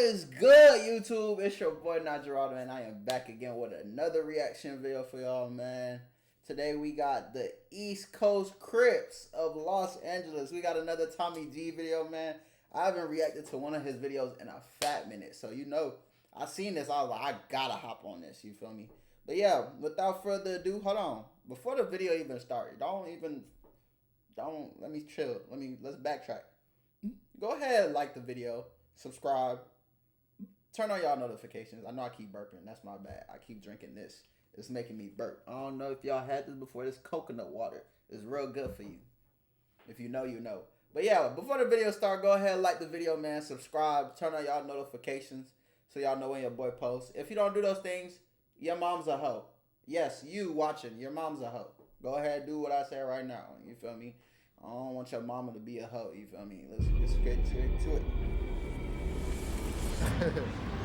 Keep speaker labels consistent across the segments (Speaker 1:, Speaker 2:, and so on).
Speaker 1: is good, YouTube? It's your boy Notjeraldo, and I am back again with another reaction video for y'all, man. Today we got the East Coast Crips of Los Angeles. We got another Tommy G video, man. I haven't reacted to one of his videos in a fat minute, so you know, I seen this, I was like, I gotta hop on this, you feel me? But yeah, without further ado, hold on. Before the video even starts, let me chill. Let's backtrack. Go ahead, like the video, subscribe, turn on y'all notifications. I know I keep burping. That's my bad. I keep drinking this. It's making me burp. I don't know if y'all had this before. This coconut water is real good for you. If you know, you know. But yeah, before the video start, go ahead, like the video, man. Subscribe, turn on y'all notifications so y'all know when your boy posts. If you don't do those things, your mom's a hoe. Yes, you watching, your mom's a hoe. Go ahead, do what I say right now. You feel me? I don't want your mama to be a hoe, you feel me? Let's get straight to it.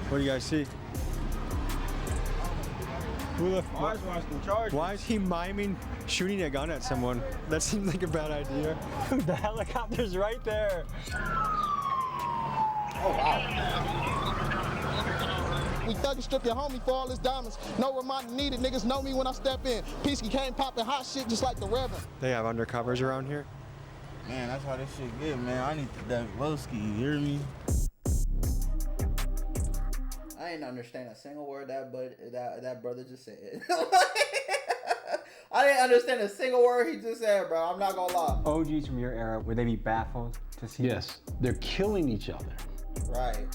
Speaker 2: What do you guys see? Why is he miming shooting a gun at someone? That seems like a bad idea. The helicopter's right there.
Speaker 1: Oh, wow.
Speaker 3: We thug and strip your homie for all his diamonds. No reminder needed. Niggas know me when I step in. Peasky came popping hot shit just like the Reverend.
Speaker 2: They have undercovers around here?
Speaker 4: Man, that's how this shit get, man. I need that Lowski, you hear me?
Speaker 1: I didn't understand a single word that brother just said. I didn't understand a single word he just said, bro. I'm not gonna lie.
Speaker 2: OGs from your era, would they be baffled to see
Speaker 5: Yes, they're killing each other.
Speaker 1: Right.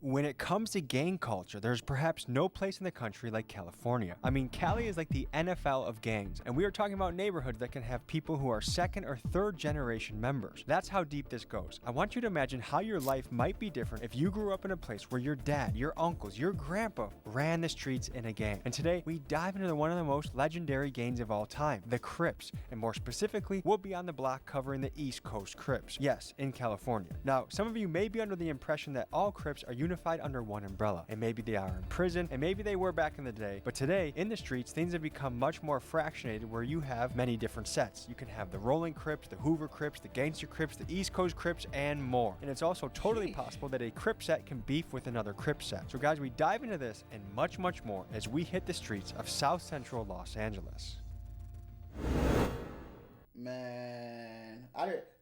Speaker 2: When it comes to gang culture, there's perhaps no place in the country like California. I mean, Cali is like the NFL of gangs, and we are talking about neighborhoods that can have people who are second or third generation members. That's how deep this goes. I want you to imagine how your life might be different if you grew up in a place where your dad, your uncles, your grandpa ran the streets in a gang. And today, we dive into one of the most legendary gangs of all time, the Crips, and more specifically, we'll be on the block covering the East Coast Crips. Yes, in California. Now, some of you may be under the impression that all Crips are unified under one umbrella, and maybe they are in prison, and maybe they were back in the day, but today in the streets things have become much more fractionated where you have many different sets. You can have the Rolling Crips, the Hoover Crips, the Gangster Crips, the East Coast Crips, and more. And it's also totally possible that a Crip set can beef with another Crip set. So guys, we dive into this and much more as we hit the streets of South Central Los Angeles.
Speaker 1: Man,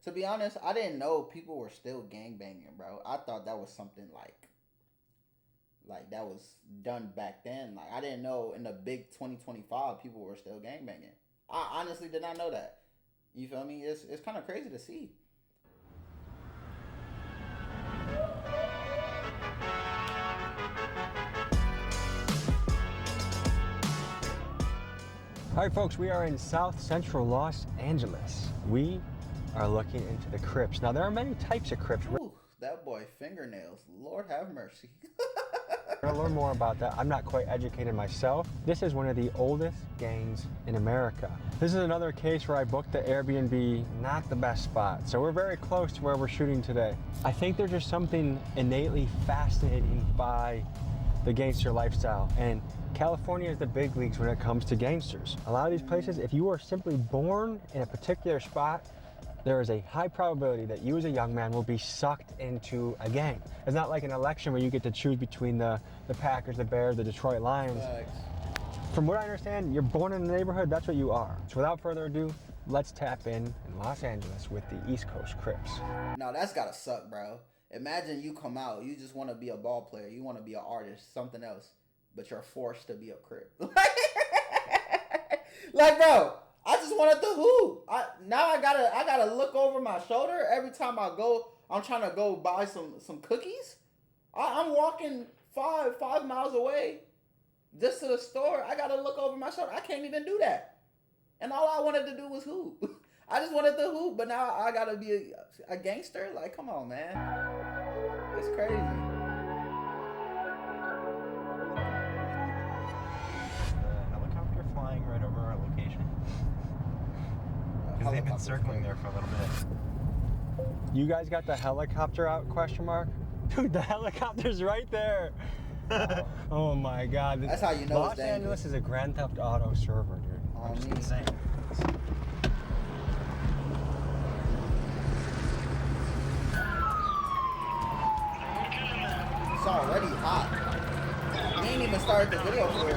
Speaker 1: to be honest, I didn't know people were still gangbanging, bro. I thought that was something like that was done back then. Like, I didn't know in the big 2025 people were still gangbanging. I honestly did not know that. You feel me? It's kind of crazy to see.
Speaker 2: All right, folks, we are in South Central Los Angeles. We are looking into the Crips. Now, there are many types of Crips.
Speaker 1: Ooh, that boy fingernails. Lord have mercy.
Speaker 2: We're gonna learn more about that. I'm not quite educated myself. This is one of the oldest gangs in America. This is another case where I booked the Airbnb, not the best spot. So we're very close to where we're shooting today. I think there's just something innately fascinating by the gangster lifestyle. And California is the big leagues when it comes to gangsters. A lot of these places, if you are simply born in a particular spot, there is a high probability that you as a young man will be sucked into a gang. It's not like an election where you get to choose between the Packers, the Bears, the Detroit Lions.
Speaker 1: Thanks.
Speaker 2: From what I understand, you're born in the neighborhood, that's what you are. So without further ado, let's tap in Los Angeles with the East Coast Crips.
Speaker 1: No, that's gotta suck, bro. Imagine you come out, you just want to be a ball player, you want to be an artist, something else, but you're forced to be a Crip. Like, bro, I just wanted to hoop. Now I gotta look over my shoulder every time I go. I'm trying to go buy some cookies. I'm walking five miles away just to the store. I gotta look over my shoulder. I can't even do that. And all I wanted to do was hoop. I just wanted to hoop, but now I gotta be a gangster. Like, come on, man. It's crazy.
Speaker 4: Helicopter flying right over our location. Because they've been circling there for a little bit.
Speaker 2: You guys got the helicopter out, question mark? Dude, the helicopter's right there. Oh my God.
Speaker 1: That's how you know
Speaker 2: Los
Speaker 1: it's dangerous.
Speaker 2: Angeles is a Grand Theft Auto server, dude.
Speaker 1: On me.
Speaker 4: Insane.
Speaker 1: start the video for it.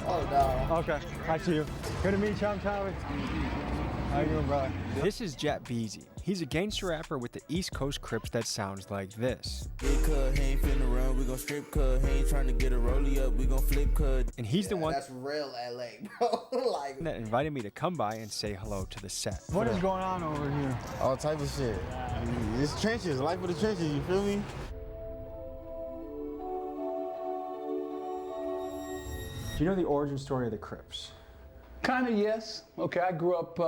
Speaker 1: Oh no.
Speaker 2: Okay, I see you. Good to meet you, I'm Tyler. How you doing, brother? This is Jet Beezy. He's a gangster rapper with the East Coast Crips that sounds like this.
Speaker 4: Big cut, he ain't finna run, we gon' strip cut. He ain't trying to get a rollie up, we gon' flip cut.
Speaker 2: And he's the one
Speaker 1: That's real LA, bro. Like
Speaker 2: that invited me to come by and say hello to the set.
Speaker 6: What is going on over here?
Speaker 4: All type of shit. I mean, it's trenches, life of the trenches, you feel me?
Speaker 2: Do you know the origin story of the Crips?
Speaker 5: Kind of, yes. Okay, I grew up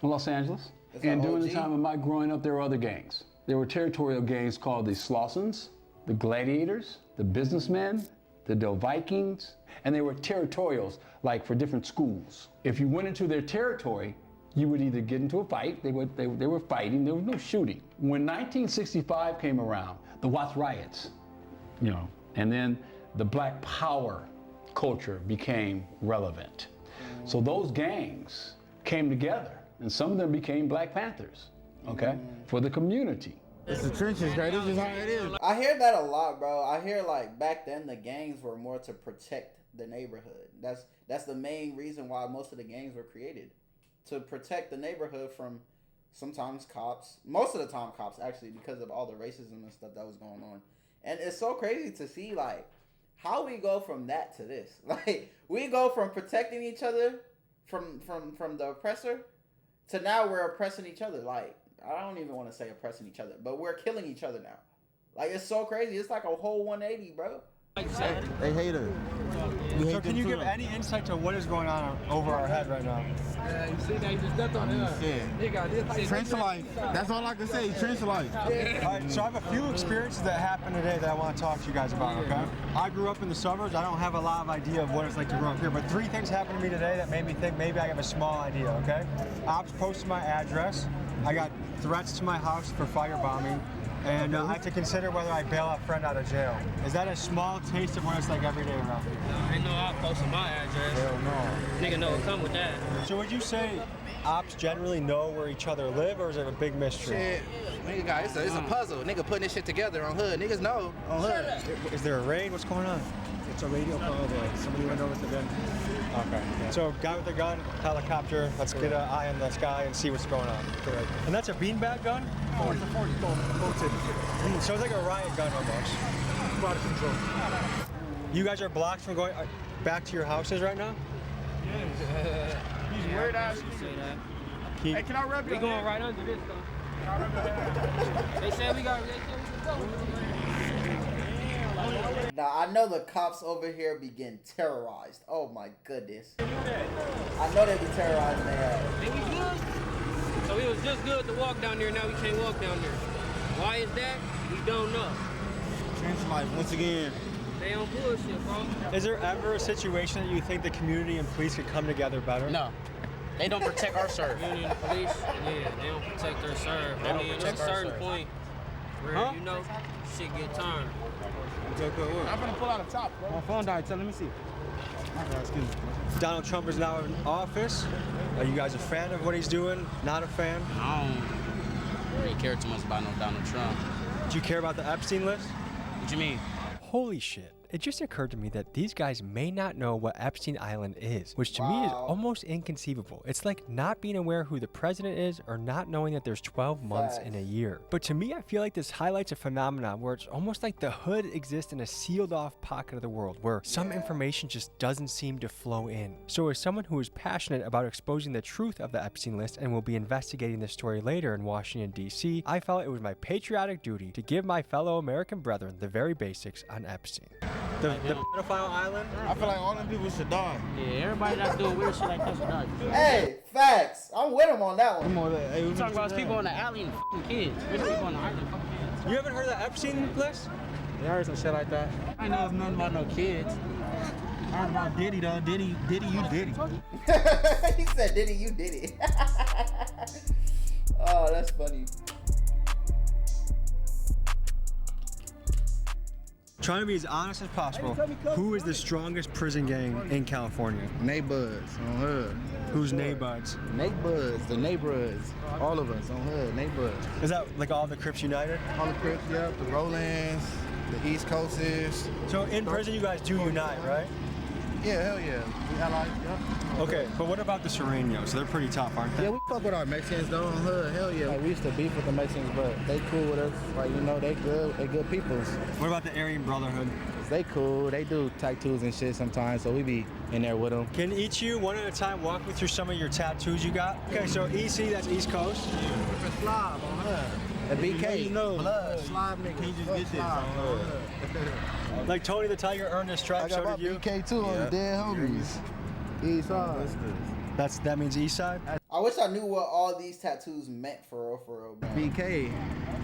Speaker 5: in Los Angeles.
Speaker 1: That's
Speaker 5: And
Speaker 1: an
Speaker 5: during the
Speaker 1: OG.
Speaker 5: time of my growing up, there were other gangs. There were territorial gangs called the Slossons, the Gladiators, the Businessmen, the Del Vikings, and they were territorials, like for different schools. If you went into their territory, you would either get into a fight, they were fighting, there was no shooting. When 1965 came around, the Watts riots, you know, and then the Black Power culture became relevant. So those gangs came together, and some of them became Black Panthers, okay, for the community.
Speaker 4: It's the trenches, right? This is how it is.
Speaker 1: I hear that a lot, bro. I hear like back then the gangs were more to protect the neighborhood. That's the main reason why most of the gangs were created, to protect the neighborhood from sometimes cops, most of the time cops actually, because of all the racism and stuff that was going on. And it's so crazy to see like how we go from that to this. Like we go from protecting each other from the oppressor to now we're oppressing each other. Like I don't even want to say oppressing each other, but we're killing each other now. Like it's so crazy. It's like a whole 180, bro.
Speaker 4: They hate her. We hate
Speaker 2: So can
Speaker 4: them
Speaker 2: you
Speaker 4: too.
Speaker 2: give any insight to what is going on over our head right now?
Speaker 6: You see that? You just stepped on him. He got this.
Speaker 4: Trench life. That's all I can say. Trench life.
Speaker 2: All right, so I have a few experiences that happened today that I want to talk to you guys about, okay? I grew up in the suburbs. I don't have a lot of idea of what it's like to grow up here, but 3 things happened to me today that made me think maybe I have a small idea, okay? Ops posted my address. I got threats to my house for firebombing, and I have to consider whether I bail a friend out of jail. Is that a small taste of what it's like every day around here?
Speaker 7: I know I posted my address.
Speaker 4: Hell no.
Speaker 7: Nigga know what come with that.
Speaker 2: So would you say ops generally know where each other live, or is it a big mystery?
Speaker 8: Shit, nigga, guys, it's a puzzle. Nigga putting this shit together on hood. Niggas know on hood.
Speaker 2: Is there a raid? What's going on?
Speaker 6: It's a radio call that somebody went over to them.
Speaker 2: Okay. So, guy with a gun, helicopter, let's get an eye on the sky and see what's going on.
Speaker 6: Correct.
Speaker 2: And that's a beanbag gun?
Speaker 6: Oh, it's a 40 bolted.
Speaker 2: So it's like a riot gun almost.
Speaker 6: Out of control.
Speaker 2: You guys are blocked from going back to your houses right now?
Speaker 6: These weird ass.
Speaker 7: Say that.
Speaker 6: Hey, can I rub
Speaker 7: We
Speaker 6: your
Speaker 7: going
Speaker 6: hand?
Speaker 7: right under this though. They said we got.
Speaker 1: Now I know the cops over here be getting terrorized. Oh my goodness. I know they be terrorizing their ass.
Speaker 7: Ain't we good? So it was just good to walk down there. Now we can't walk down there. Why is that? We don't know.
Speaker 4: Trench life, once again.
Speaker 7: They on bullshit, bro.
Speaker 2: Is there ever a situation that you think the community and police could come together better?
Speaker 8: No, they don't protect our serve.
Speaker 7: Union police, yeah, they don't protect their serve.
Speaker 8: They don't protect
Speaker 7: It's a
Speaker 8: our
Speaker 7: certain
Speaker 8: serve.
Speaker 7: point where you know shit get turned.
Speaker 6: I'm gonna pull out a top, bro.
Speaker 4: My phone died, let me see. Excuse me.
Speaker 2: Donald Trump is now in office. Are you guys a fan of what he's doing? Not a fan?
Speaker 8: I don't really care too much about no Donald Trump.
Speaker 2: Do you care about the Epstein list?
Speaker 8: What you mean?
Speaker 2: Holy shit. It just occurred to me that these guys may not know what Epstein Island is, which to me is almost inconceivable. It's like not being aware who the president is or not knowing that there's 12 months in a year. But to me, I feel like this highlights a phenomenon where it's almost like the hood exists in a sealed off pocket of the world where some information just doesn't seem to flow in. So as someone who is passionate about exposing the truth of the Epstein list and will be investigating this story later in Washington, D.C., I felt it was my patriotic duty to give my fellow American brethren the very basics on Epstein. The pedophile island?
Speaker 4: I feel like all them people should die.
Speaker 7: Yeah, everybody that's doing weird shit like that should die.
Speaker 1: Hey, facts. I'm with him on that one.
Speaker 4: Come on, hey,
Speaker 7: We talking about people on the alley and fucking kids. Rich people on the island fucking kids.
Speaker 2: You haven't heard of the Epstein list?
Speaker 6: Yeah, I heard some shit like that.
Speaker 7: I know nothing about no kids.
Speaker 6: I heard about Diddy though. Diddy, you Diddy.
Speaker 1: He said, Diddy, you did it. Oh, that's funny.
Speaker 2: trying to be as honest as possible, who is the strongest prison gang in California?
Speaker 8: Neighbors on hood.
Speaker 2: Who's Neighbors?
Speaker 8: Neighbors, the neighborhoods. All of us on hood, neighbors.
Speaker 2: Is that like all the Crips United?
Speaker 8: All the Crips, yeah. The Rollins, the East Coasters.
Speaker 2: So in prison you guys do unite, right?
Speaker 8: Yeah, hell yeah. We allies, yeah.
Speaker 2: Okay, but what about the Serenos? They're pretty tough, aren't they?
Speaker 8: Yeah, we fuck with our Mexicans though on hood. Hell yeah. Like, we used to beef with the Mexicans, but they cool with us. Like, you know, they good peoples.
Speaker 2: What about the Aryan Brotherhood?
Speaker 8: They cool. They do tattoos and shit sometimes, so we be in there with them.
Speaker 2: Can each you, one at a time, walk me through some of your tattoos you got? Okay, so EC, that's East Coast.
Speaker 8: Slob on hood. The BK, blood, slob nigga.
Speaker 6: Can you just get this on hood?
Speaker 2: Like Tony the Tiger earned his stripe, so did you?
Speaker 8: BK too on the dead homies. East side.
Speaker 2: That means East Side?
Speaker 1: I wish I knew what all these tattoos meant for real, man.
Speaker 8: BK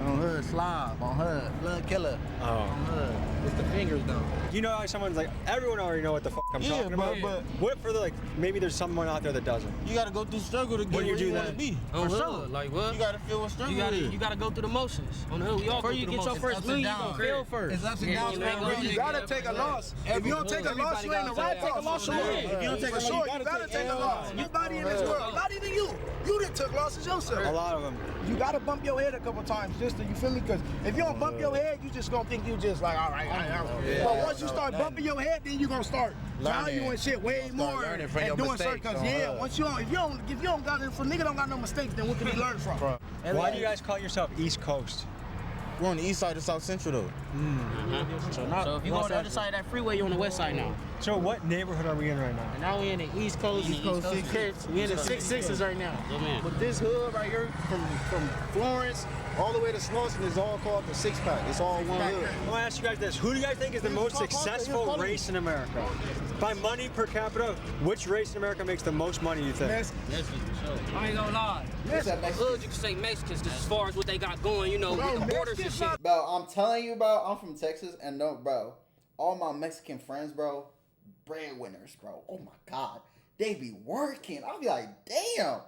Speaker 8: on hood, slob on hood, blood killer on hood. It's the fingers though.
Speaker 2: You know how someone's like, everyone already know what the fuck I'm talking about?
Speaker 6: but
Speaker 2: what for the, like, maybe there's someone out there that doesn't?
Speaker 6: you gotta go through struggle to get
Speaker 2: When you
Speaker 6: where
Speaker 2: do
Speaker 6: you
Speaker 2: that.
Speaker 6: wanna be.
Speaker 7: On
Speaker 6: For
Speaker 7: hood,
Speaker 6: sure.
Speaker 7: like what?
Speaker 6: You gotta feel what struggle is.
Speaker 7: You gotta go through the motions. On the hood, we all go
Speaker 6: Before
Speaker 7: through
Speaker 6: you
Speaker 7: the
Speaker 6: get your
Speaker 7: motions.
Speaker 6: first
Speaker 7: Ups and
Speaker 6: million,
Speaker 7: downs.
Speaker 6: you
Speaker 7: Feel first.
Speaker 6: It's ups and
Speaker 7: Yeah,
Speaker 6: downs,
Speaker 7: you
Speaker 6: man.
Speaker 7: gotta
Speaker 6: You gotta take a loss. If you don't take a loss, you ain't a right
Speaker 7: take a loss.
Speaker 6: Sure. If you don't take a loss, you gotta take a loss. Nobody in this world, not even you. You done took losses yourself.
Speaker 2: A lot of them.
Speaker 6: You gotta bump your head a couple times just to, you feel me? Because if you don't bump your head, you just gonna think you just like, all right. But once you start bumping your head, then you gonna start valuing shit way more and doing certain. Because once you don't, if you don't got, if a nigga don't got no mistakes, then what can he learn from?
Speaker 2: Why do you guys call yourself East Coast?
Speaker 6: We're on the east side of South Central though.
Speaker 7: So if you go on the other side of that freeway, you're on the west side now.
Speaker 2: So what neighborhood are we in right now?
Speaker 7: And now we in the East Coast.
Speaker 6: East Coast
Speaker 7: 6 We in the 6-6s right now. Yeah, man.
Speaker 6: But this hood right here, from Florence all the way to Slauson, is all called the Six Pack. It's all one hood.
Speaker 2: I want to ask you guys this. Who do you guys think is the most successful race in America? By money per capita, which race in America makes the most money, you think?
Speaker 7: I ain't gonna lie. Hood, you can say Mexicans, just as far as what they got going, you know, with the borders and shit.
Speaker 1: Bro, I'm telling you, bro, I'm from Texas, and no, bro, all my Mexican friends, bro, breadwinners, bro. Oh my God, they be working. I'll be like, damn,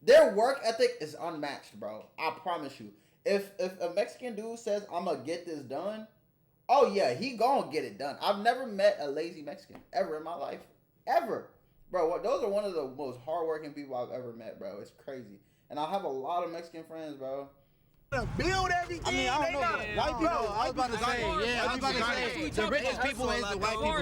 Speaker 1: their work ethic is unmatched, bro. I promise you. If a Mexican dude says I'm gonna get this done, oh yeah, he gonna get it done. I've never met a lazy Mexican ever in my life, ever, bro. Those are one of the most hardworking people I've ever met, bro. It's crazy, and I have a lot of Mexican friends, bro.
Speaker 6: Build everything. I mean, I don't know. White people. I was about to say, I was about to say, the richest people is the white people.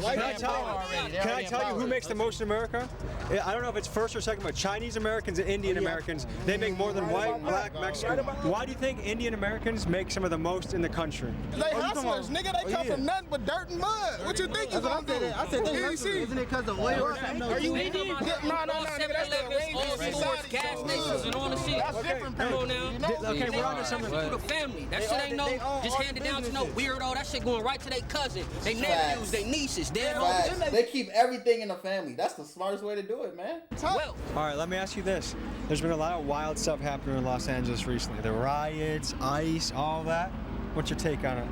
Speaker 2: Can I tell you who makes the most in America? I don't know if it's first or second, but Chinese Americans and Indian Americans, they make more than white, black, Mexican. Why do you think Indian Americans make some of the most in the country?
Speaker 3: They hustlers, nigga. They come from nothing but dirt and mud. What you think you gonna do?
Speaker 8: I said they hustlers. Isn't it because the oil or something?
Speaker 3: Are you Indian? No, nigga. That's the
Speaker 7: all
Speaker 3: arrangement
Speaker 7: stores, gas stations, and all the shit.
Speaker 3: That's different.
Speaker 7: Come on now.
Speaker 2: Okay, we're on to something.
Speaker 7: Through the family. That shit ain't no just handed down to no weirdo. That shit going right to their cousin, they nephews, they nieces, dead homies.
Speaker 1: They keep everything in the family. That's the smartest way to do it, man.
Speaker 7: Well,
Speaker 2: All right, let me ask you this. There's been a lot of wild stuff happening in Los Angeles recently. The riots, ICE, all that. What's your take on it?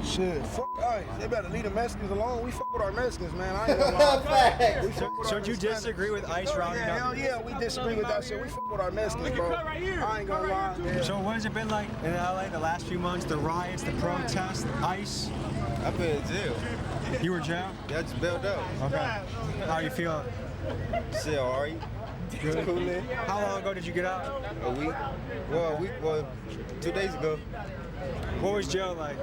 Speaker 6: Shit, fuck ICE. They better leave the Mexicans alone. We fuck with our Mexicans, man. I ain't gonna lie. We fuck with
Speaker 2: So
Speaker 6: our
Speaker 2: do you
Speaker 6: Hispanics.
Speaker 2: disagree with ICE rounding
Speaker 6: Yeah, hell
Speaker 2: up?
Speaker 6: yeah, we disagree with that shit. We fuck with our Mexicans, bro. I ain't gonna lie. Yeah.
Speaker 2: So what has it been like in LA the last few months? The riots, the protests, ICE?
Speaker 9: I've been in jail.
Speaker 2: You were in jail?
Speaker 9: Yeah, I just bailed out.
Speaker 2: Okay. How are you feeling?
Speaker 9: Shit, alright. Good. Coolin'.
Speaker 2: How long ago did you get out?
Speaker 9: A week. Well, 2 days ago.
Speaker 2: What was jail like?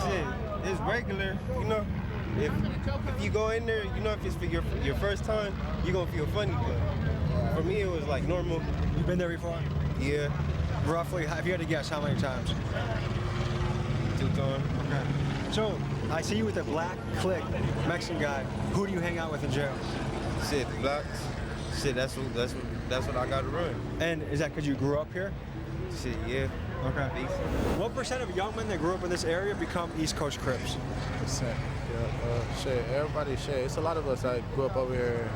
Speaker 9: Shit, it's regular, you know. If you go in there, you know, if it's for your first time, you're gonna feel funny. But for me, it was like normal.
Speaker 2: You've been there before?
Speaker 9: Yeah,
Speaker 2: Roughly, if you had to guess, how many times?
Speaker 9: 2 times.
Speaker 2: Okay. So, I see you with a black clique, Mexican guy. Who do you hang out with in jail?
Speaker 9: Shit, the blocks. Shit, that's what I gotta run.
Speaker 2: And is that because you grew up here?
Speaker 9: Shit, yeah.
Speaker 2: Okay. What percent of young men that grew up in this area become East Coast Crips?
Speaker 3: Shit, everybody shit. It's a lot of us that grew up over here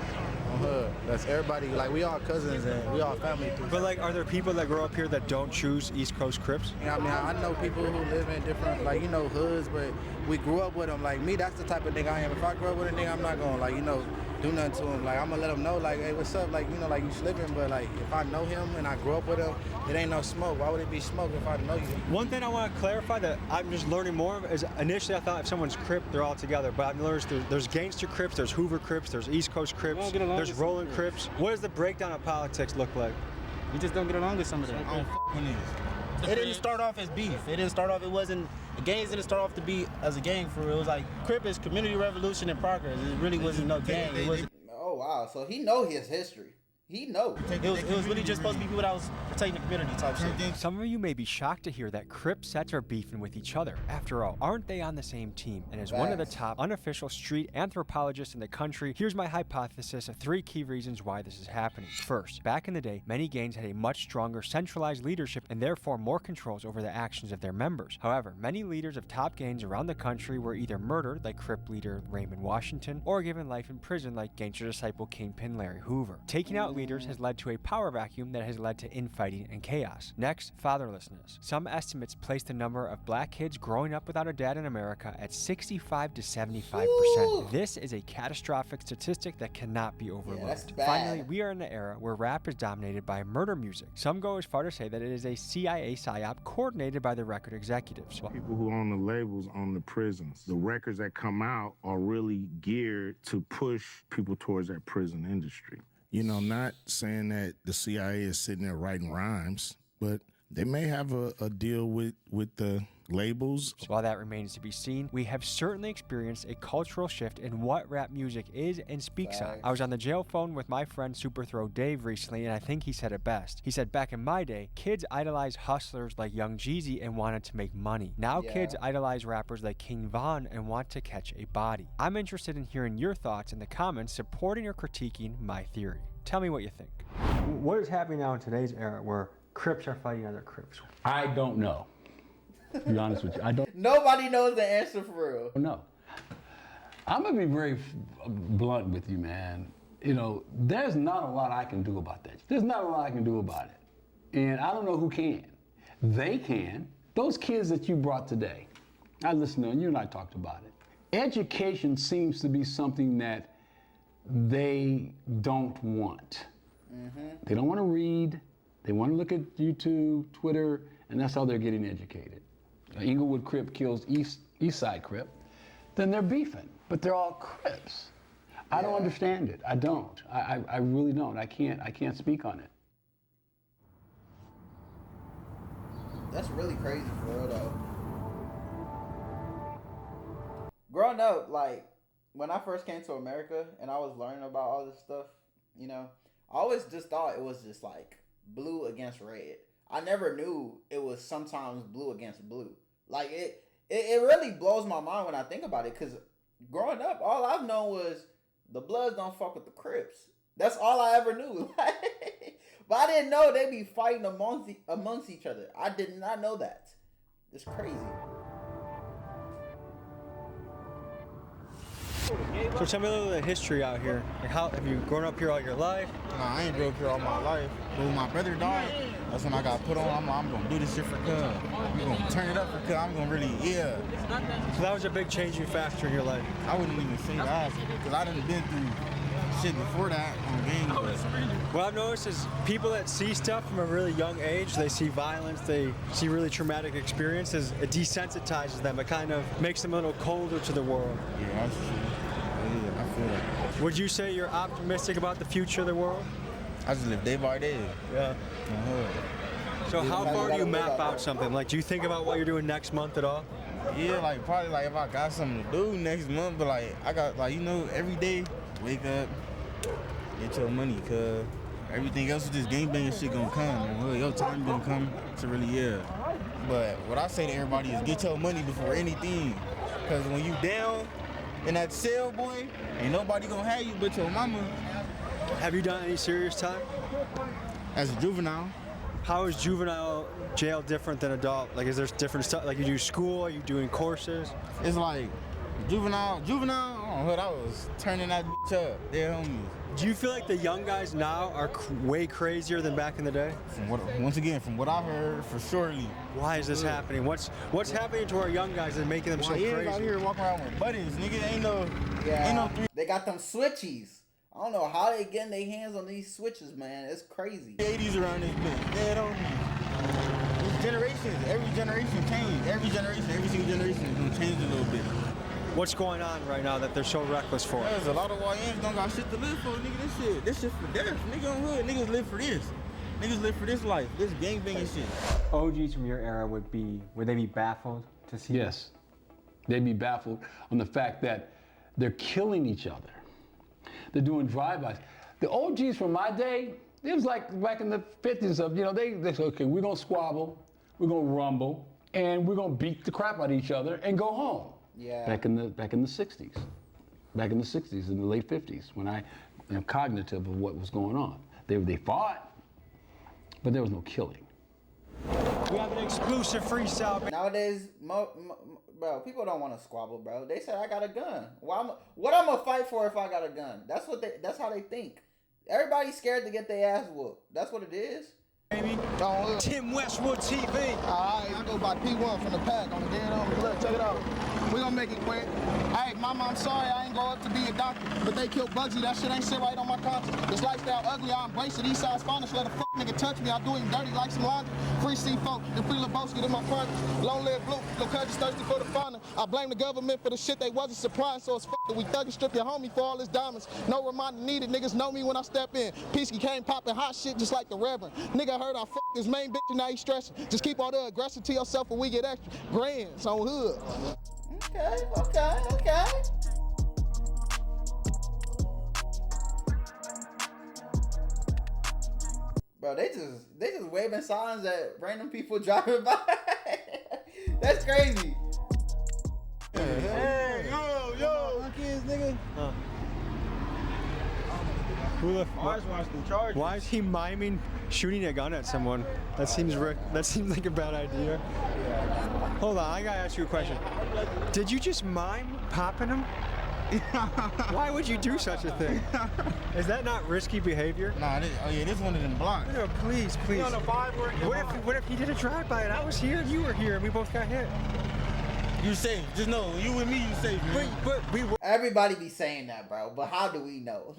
Speaker 8: on hood. That's everybody, like we all cousins and we all family too.
Speaker 2: But like, are there people that grow up here that don't choose East Coast Crips?
Speaker 8: You know what I mean? I know people who live in different, like, you know, hoods, but we grew up with them. Like me, that's the type of nigga I am. If I grow up with a nigga, I'm not gonna, like, you know, do nothing to him. Like, I'm gonna let him know, like, hey, what's up? Like, you know, like, you slipping, but like, if I know him and I grew up with him, it ain't no smoke. Why would it be smoke if I know you?
Speaker 2: One thing I want to clarify that I'm just learning more of is initially I thought if someone's Crip, they're all together. But I've learned there's gangster Crips, there's Hoover Crips, there's East Coast Crips, there's rolling Crips. What does the breakdown of politics look like?
Speaker 10: We just don't get along with some of them. I don't f with niggas. It didn't start off as beef. It didn't start off, the gangs didn't start off to be as a gang for real. It was like Crip is community revolution and progress. It really wasn't no gang. It wasn't.
Speaker 1: Oh wow, so he know his history. He knows.
Speaker 10: It was really just supposed to be people that was protecting the community type shit.
Speaker 2: Some of you may be shocked to hear that Crip sets are beefing with each other. After all, aren't they on the same team? And as one of the top unofficial street anthropologists in the country, here's my hypothesis of 3 key reasons why this is happening. First, back in the day, many gangs had a much stronger centralized leadership and therefore more controls over the actions of their members. However, many leaders of top gangs around the country were either murdered, like Crip leader Raymond Washington, or given life in prison, like gangster disciple Kingpin Larry Hoover. Taking out leaders has led to a power vacuum that has led to infighting and chaos. Next, fatherlessness. Some estimates place the number of black kids growing up without a dad in America at 65 to 75%. Ooh. This is a catastrophic statistic that cannot be overlooked.
Speaker 1: Yeah, that's bad.
Speaker 2: Finally, we are in an era where rap is dominated by murder music. Some go as far to say that it is a CIA psyop coordinated by the record executives.
Speaker 11: People who own the labels own the prisons. The records that come out are really geared to push people towards that prison industry. You know, not saying that the CIA is sitting there writing rhymes, but they may have a deal with the labels.
Speaker 2: So while that remains to be seen, we have certainly experienced a cultural shift in what rap music is and speaks on. I was on the jail phone with my friend Super Throw Dave recently, and I think he said it best. He said, back in my day, kids idolized hustlers like Young Jeezy and wanted to make money. Now kids idolize rappers like King Von and want to catch a body. I'm interested in hearing your thoughts in the comments supporting or critiquing my theory. Tell me what you think. What is happening now in today's era where Crips are fighting other Crips?
Speaker 5: I don't know. To be honest with you, I don't.
Speaker 1: Nobody knows the answer for real.
Speaker 5: No. I'm gonna be very blunt with you, man. You know, there's not a lot I can do about that. There's not a lot I can do about it. And I don't know who can. They can. Those kids that you brought today, I listened to them, you and I talked about it. Education seems to be something that they don't want. They don't want to read. They want to look at YouTube, Twitter, and that's how they're getting educated. Inglewood Crip kills East Side Crip, then they're beefing, but they're all Crips. I don't understand it. I don't. I really don't. I can't speak on it.
Speaker 1: That's really crazy for real though. Growing up, like when I first came to America and I was learning about all this stuff, you know, I always just thought it was just like blue against red. I never knew it was sometimes blue against blue. Like it really blows my mind when I think about it, because growing up, all I've known was the Bloods don't fuck with the Crips. That's all I ever knew. But I didn't know they be fighting amongst each other. I did not know that. It's crazy.
Speaker 2: So tell me a little of the history out here. Like, how have you grown up here all your life?
Speaker 6: Nah, I ain't grew up here all my life. But when my brother died, that's when I got put on. I'm gonna do this shit for cuz. I'm gonna turn it up for cuz. I'm gonna really,
Speaker 2: So that was a big changing factor in your life.
Speaker 6: I wouldn't even say that, because I done been through shit before that on games.
Speaker 2: What I've noticed is people that see stuff from a really young age, they see violence, they see really traumatic experiences, it desensitizes them. It kind of makes them a little colder to the world.
Speaker 6: Yeah, that's true. Yeah, I feel that.
Speaker 2: Would you say you're optimistic about the future of the world?
Speaker 6: I just live day by day.
Speaker 2: Yeah. So how far do you map out something? Like, do you think about what you're doing next month at all?
Speaker 6: Yeah, like probably like if I got something to do next month, but like I got like, you know, every day, wake up, get your money, cuz everything else is just gangbanging shit gonna come. Your time gonna come to really, But what I say to everybody is get your money before anything. Cause when you down in that cell, boy, ain't nobody gonna have you but your mama.
Speaker 2: Have you done any serious time?
Speaker 6: As a juvenile.
Speaker 2: How is juvenile jail different than adult? Like, is there different stuff? Like, you do school, are you doing courses?
Speaker 6: It's like juvenile
Speaker 10: on hood, I was turning that bitch up. They're homies.
Speaker 2: Do you feel like the young guys now are way crazier than back in the day?
Speaker 10: Once again, from what I heard, for surely.
Speaker 2: Why is this happening? What's happening to our young guys that's making them so crazy?
Speaker 10: Out here walking around with buttons, nigga. Ain't no three.
Speaker 1: They got them switchies. I don't know how they getting their hands on these switches, man. It's crazy.
Speaker 10: 80s around this bitch. Dead homies. It's generations. Every generation changes. Every single generation is gonna change a little bit.
Speaker 2: What's going on right now that they're so reckless for?
Speaker 10: There's a lot of YNs don't got shit to live for, nigga. This shit for death. Nigga on hood, niggas live for this. Niggas live for this life, this gangbanging shit.
Speaker 2: OGs from your era would they be baffled to see?
Speaker 5: Yes, they'd be baffled on the fact that they're killing each other. They're doing drive-bys. The OGs from my day, it was like back in the 50s of, they said, okay, we're gonna squabble, we're gonna rumble, and we're gonna beat the crap out of each other and go home.
Speaker 1: Yeah.
Speaker 5: Back in the 60s. Back in the 60s, in the late 50s, when I am cognitive of what was going on. They fought, but there was no killing.
Speaker 2: We have an exclusive freestyle.
Speaker 1: Nowadays, bro, people don't want to squabble, bro. They said I got a gun. What I'm gonna fight for if I got a gun? That's how they think. Everybody's scared to get their ass whooped. That's what it is.
Speaker 2: Baby. Tim Westwood TV.
Speaker 3: Alright, I go by P1 from the pack on the dead on. Look, check it out. We gonna make it quick. Hey, mama, I'm sorry I ain't grow up to be a doctor, but they killed Bugsy. That shit ain't sit right on my conscience. This lifestyle ugly, I embrace it. East side's finest. Let a fuck nigga touch me. I do him dirty like some laundry. Free C4 and free Lebowski to my partners. Long live blue. No country's thirsty for the fauna. I blame the government for the shit they wasn't supplying, so it's fucked. We thug and strip your homie for all his diamonds. No reminder needed. Niggas know me when I step in. Peasky came popping hot shit just like the Reverend. Nigga heard I fucked his main bitch and now he stressing. Just keep all the aggression to yourself when we get extra. Grands on hood.
Speaker 1: Okay. Bro, they just waving signs at random people driving by. That's crazy.
Speaker 10: Hey, yo, kids, nigga.
Speaker 2: Why is he miming shooting a gun at someone? That seems like a bad idea. Hold on, I gotta ask you a question. Did you just mime popping him? Why would you do such a thing? Is that not risky behavior?
Speaker 10: Nah, this one of them blocks.
Speaker 2: No, please. What if he did a drive-by and I was here and you were here and we both got hit?
Speaker 10: You safe. Just know, you with me, you safe, man.
Speaker 2: But we were.
Speaker 1: Everybody be saying that, bro. But how do we know?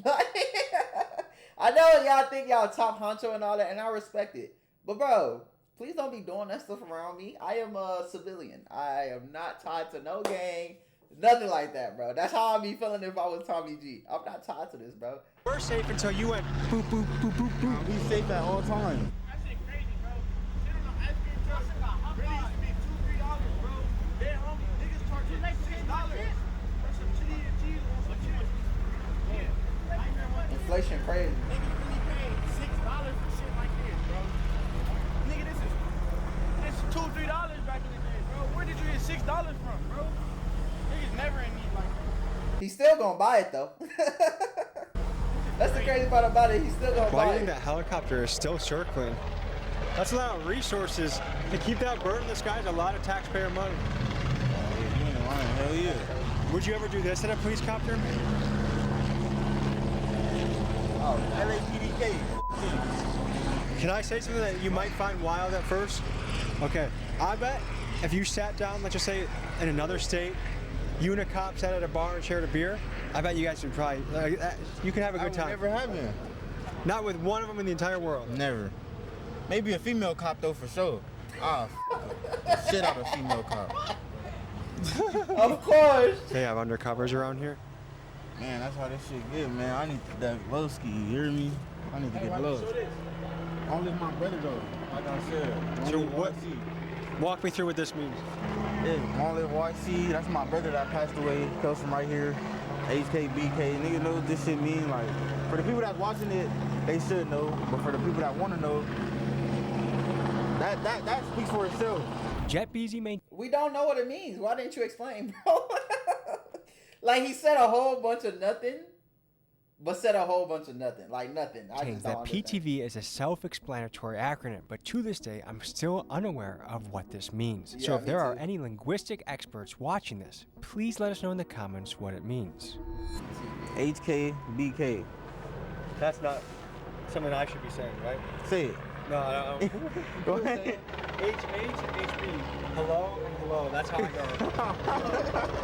Speaker 1: I know y'all think y'all top honcho and all that, and I respect it. But bro, please don't be doing that stuff around me. I am a civilian. I am not tied to no gang. Nothing like that, bro. That's how I'd be feeling if I was Tommy G. I'm not tied to this, bro.
Speaker 2: We're safe until you went boop, boop, boop, boop, boop.
Speaker 10: We safe at all times.
Speaker 6: That shit crazy, bro. Shit on the ice cream truck. Really used to be $2-3, bro. Dead homie. Niggas charge $6 for some chili and cheese or some chips. Yeah.
Speaker 1: Inflation crazy.
Speaker 6: Niggas really paid $6 for shit like this, bro. Nigga, this is $2-3 back in the day, bro. Where did you get $6 from, bro? Niggas never in need like that.
Speaker 1: He's still gonna buy it though. That's the crazy part about it. He's still gonna buy it.
Speaker 2: Why do you think that helicopter is still circling? That's a lot of resources. To keep that bird in the sky is a lot of taxpayer money.
Speaker 10: Hell yeah.
Speaker 2: Would you ever do this in a police copter?
Speaker 10: Oh, LAPDK.
Speaker 2: Can I say something that you might find wild at first? Okay, I bet if you sat down, let's just say in another state, you and a cop sat at a bar and shared a beer, I bet you guys would probably, you could have a good time.
Speaker 10: Never happened.
Speaker 2: Not with one of them in the entire world.
Speaker 10: Never. Maybe a female cop though, for sure. Shit out of a female cop.
Speaker 1: Of course.
Speaker 2: They have undercovers around here.
Speaker 10: Man, that's how this shit get, man. I need that low ski, you hear me? I need to get low. Only my brother though, like I said.
Speaker 2: So what? Walk me through what this means.
Speaker 10: Yeah, Long Live YC, that's my brother that passed away. He comes from right here. HK, BK, nigga know what this shit mean. Like, for the people that's watching it, they should know. But for the people that want to know, that speaks for itself.
Speaker 2: Jet Beezy main.
Speaker 1: We don't know what it means. Why didn't you explain, bro? Like he said a whole bunch of nothing, but said a whole bunch of nothing. Like nothing. I
Speaker 2: Things
Speaker 1: just don't
Speaker 2: that
Speaker 1: understand.
Speaker 2: PTV is a self-explanatory acronym, but to this day, I'm still unaware of what this means. So
Speaker 1: Yeah,
Speaker 2: if
Speaker 1: me
Speaker 2: there are
Speaker 1: too.
Speaker 2: any linguistic experts watching this, please let us know in the comments what it means.
Speaker 10: HKBK.
Speaker 2: That's not something I should be saying, right?
Speaker 10: Say it.
Speaker 2: No, I don't.
Speaker 10: Go ahead.
Speaker 2: HH and HB. Hello and hello. That's how I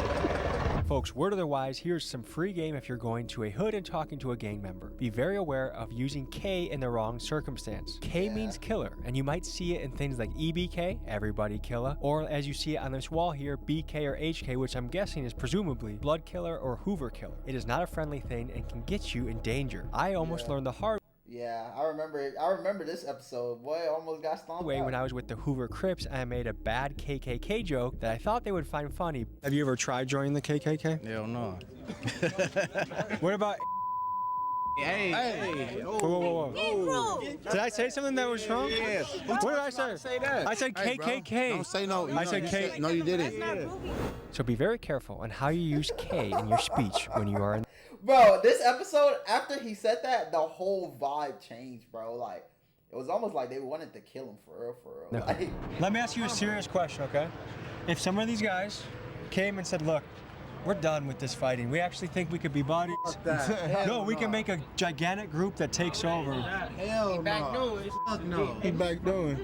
Speaker 2: go. Folks, word otherwise, here's some free game if you're going to a hood and talking to a gang member. Be very aware of using K in the wrong circumstance. K means killer, and you might see it in things like EBK, everybody killer, or as you see it on this wall here, BK or HK, which I'm guessing is presumably blood killer or Hoover killer. It is not a friendly thing and can get you in danger. I almost learned the hard
Speaker 1: Yeah, I remember it. I remember this episode. Boy, I almost got stomped
Speaker 2: way
Speaker 1: out.
Speaker 2: when I was with the Hoover Crips and I made a bad KKK joke that I thought they would find funny. Have you ever tried joining the KKK?
Speaker 8: Hell no.
Speaker 2: What about...
Speaker 8: Hey.
Speaker 2: Whoa. Did I say something that was wrong?
Speaker 8: Yes.
Speaker 2: What did I say?
Speaker 8: that.
Speaker 2: I said
Speaker 8: Hey, bro,
Speaker 2: KKK.
Speaker 8: don't say no.
Speaker 2: I said K.
Speaker 8: No, you didn't.
Speaker 2: So be very careful on how you use K in your speech when you are in...
Speaker 1: Bro, this episode, after he said that, the whole vibe changed, bro. Like, it was almost like they wanted to kill him for real.
Speaker 2: No.
Speaker 1: Like,
Speaker 2: Let me ask you a serious question, okay? If some of these guys came and said, look, we're done with this fighting. We actually think we could be buddies. No, we can make a gigantic group that takes over.
Speaker 8: Hell no.
Speaker 6: He back doing.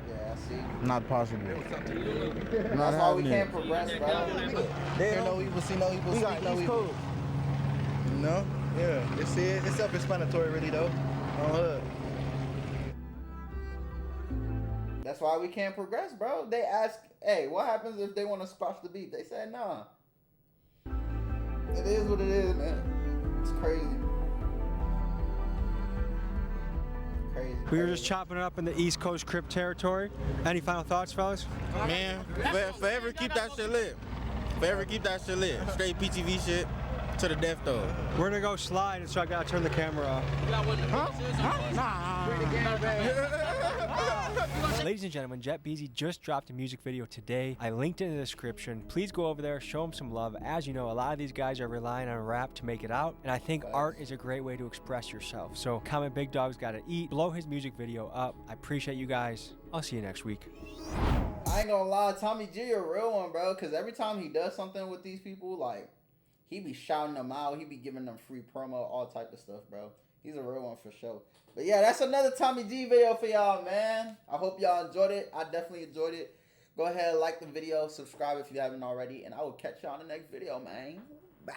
Speaker 1: yeah, see.
Speaker 8: Not possible.
Speaker 1: That's why we can't progress, bro.
Speaker 8: There no evil, see no evil, speak no evil.
Speaker 6: No? Yeah. It's self-explanatory, really, though.
Speaker 1: That's why we can't progress, bro. They ask, hey, what happens if they want to squash the beef? They said, nah. It is what it is, man. It's crazy.
Speaker 2: We were just chopping it up in the East Coast Crip territory. Any final thoughts, fellas?
Speaker 4: Man, forever keep that shit lit. Forever keep that shit lit. Straight PTV shit to the death though.
Speaker 2: We're gonna go slide, and so I gotta turn the camera off. Ladies and gentlemen, Jet Beezy just dropped a music video today. I linked it in the description. Please go over there, show him some love. As you know, a lot of these guys are relying on rap to make it out, and I think art is a great way to express yourself. So comment Big Dog's Gotta Eat, blow his music video up. I appreciate you guys. I'll see you next week.
Speaker 1: I ain't gonna lie, Tommy G a real one, bro. Because every time he does something with these people, like, he be shouting them out. He be giving them free promo, all type of stuff, bro. He's a real one for sure. But yeah, that's another Tommy G video for y'all, man. I hope y'all enjoyed it. I definitely enjoyed it. Go ahead, like the video, subscribe if you haven't already, and I will catch y'all in the next video, man. Bye.